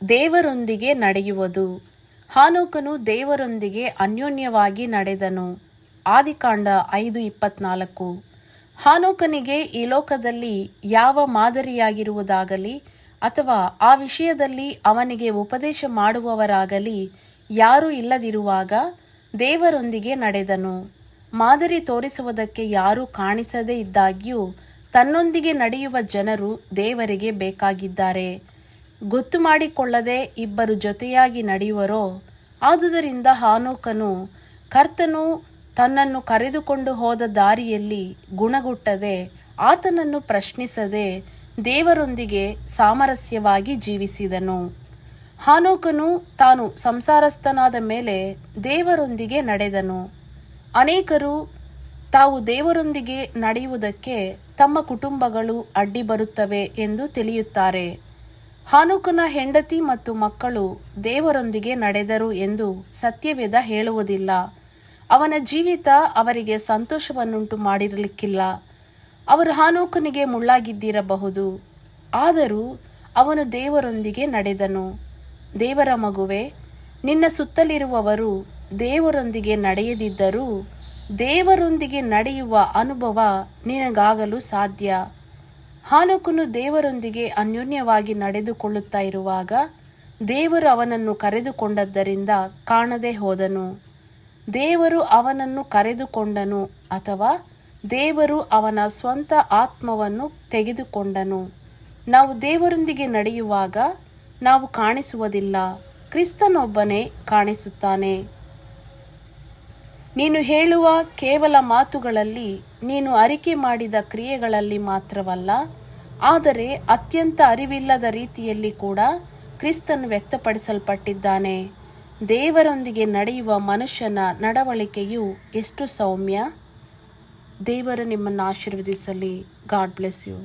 ದೇವರೊಂದಿಗೆ ನಡೆಯುವುದು. ಹಾನೋಕನು ದೇವರೊಂದಿಗೆ ಅನ್ಯೋನ್ಯವಾಗಿ ನಡೆದನು. ಆದಿಕಾಂಡ 5:24. ಹಾನೋಕನಿಗೆ ಈ ಲೋಕದಲ್ಲಿ ಯಾವ ಮಾದರಿಯಾಗಿರುವುದಾಗಲಿ ಅಥವಾ ಆ ವಿಷಯದಲ್ಲಿ ಅವನಿಗೆ ಉಪದೇಶ ಮಾಡುವವರಾಗಲಿ ಯಾರೂ ಇಲ್ಲದಿರುವಾಗ ದೇವರೊಂದಿಗೆ ನಡೆದನು. ಮಾದರಿ ತೋರಿಸುವುದಕ್ಕೆ ಯಾರೂ ಕಾಣಿಸದೇ ಇದ್ದಾಗ್ಯೂ ತನ್ನೊಂದಿಗೆ ನಡೆಯುವ ಜನರು ದೇವರಿಗೆ ಬೇಕಾಗಿದ್ದಾರೆ. ಗೊತ್ತು ಮಾಡಿಕೊಳ್ಳದೆ ಇಬ್ಬರು ಜೊತೆಯಾಗಿ ನಡೆಯುವರೋ? ಆದುದರಿಂದ ಹಾನೋಕನು ಕರ್ತನು ತನ್ನನ್ನು ಕರೆದುಕೊಂಡು ಹೋದ ದಾರಿಯಲ್ಲಿ ಗುಣಗುಟ್ಟದೆ ಆತನನ್ನು ಪ್ರಶ್ನಿಸದೆ ದೇವರೊಂದಿಗೆ ಸಾಮರಸ್ಯವಾಗಿ ಜೀವಿಸಿದನು. ಹಾನೋಕನು ತಾನು ಸಂಸಾರಸ್ಥನಾದ ಮೇಲೆ ದೇವರೊಂದಿಗೆ ನಡೆದನು. ಅನೇಕರು ತಾವು ದೇವರೊಂದಿಗೆ ನಡೆಯುವುದಕ್ಕೆ ತಮ್ಮ ಕುಟುಂಬಗಳು ಅಡ್ಡಿ ಬರುತ್ತವೆ ಎಂದು ತಿಳಿಯುತ್ತಾರೆ. ಹಾನೋಕನ ಹೆಂಡತಿ ಮತ್ತು ಮಕ್ಕಳು ದೇವರೊಂದಿಗೆ ನಡೆದರು ಎಂದು ಸತ್ಯವೇದ ಹೇಳುವುದಿಲ್ಲ. ಅವನ ಜೀವಿತ ಅವರಿಗೆ ಸಂತೋಷವನ್ನುಂಟು ಮಾಡಿರಲಿಕ್ಕಿಲ್ಲ. ಅವರು ಹಾನೋಕನಿಗೆ ಮುಳ್ಳಾಗಿದ್ದಿರಬಹುದು. ಆದರೂ ಅವನು ದೇವರೊಂದಿಗೆ ನಡೆದನು. ದೇವರ ಮಗುವೆ, ನಿನ್ನ ಸುತ್ತಲಿರುವವರು ದೇವರೊಂದಿಗೆ ನಡೆಯದಿದ್ದರೂ ದೇವರೊಂದಿಗೆ ನಡೆಯುವ ಅನುಭವ ನಿನಗಾಗಲು ಸಾಧ್ಯ. ಹಾನೋಕನು ದೇವರೊಂದಿಗೆ ಅನ್ಯೋನ್ಯವಾಗಿ ನಡೆದುಕೊಳ್ಳುತ್ತಾ ಇರುವಾಗ ದೇವರು ಅವನನ್ನು ಕರೆದುಕೊಂಡದ್ದರಿಂದ ಕಾಣದೆ ಹೋದನು. ದೇವರು ಅವನನ್ನು ಕರೆದುಕೊಂಡನು ಅಥವಾ ದೇವರು ಅವನ ಸ್ವಂತ ಆತ್ಮವನ್ನು ತೆಗೆದುಕೊಂಡನು. ನಾವು ದೇವರೊಂದಿಗೆ ನಡೆಯುವಾಗ ನಾವು ಕಾಣಿಸುವುದಿಲ್ಲ, ಕ್ರಿಸ್ತನೊಬ್ಬನೇ ಕಾಣಿಸುತ್ತಾನೆ. ನೀನು ಹೇಳುವ ಕೇವಲ ಮಾತುಗಳಲ್ಲಿ, ನೀನು ಅರಿಕೆ ಮಾಡಿದ ಕ್ರಿಯೆಗಳಲ್ಲಿ ಮಾತ್ರವಲ್ಲ, ಆದರೆ ಅತ್ಯಂತ ಅರಿವಿಲ್ಲದ ರೀತಿಯಲ್ಲಿ ಕೂಡ ಕ್ರಿಸ್ತನು ವ್ಯಕ್ತಪಡಿಸಲ್ಪಟ್ಟಿದ್ದಾನೆ. ದೇವರೊಂದಿಗೆ ನಡೆಯುವ ಮನುಷ್ಯನ ನಡವಳಿಕೆಯು ಎಷ್ಟು ಸೌಮ್ಯ. ದೇವರು ನಿಮ್ಮನ್ನು ಆಶೀರ್ವದಿಸಲಿ. God bless you.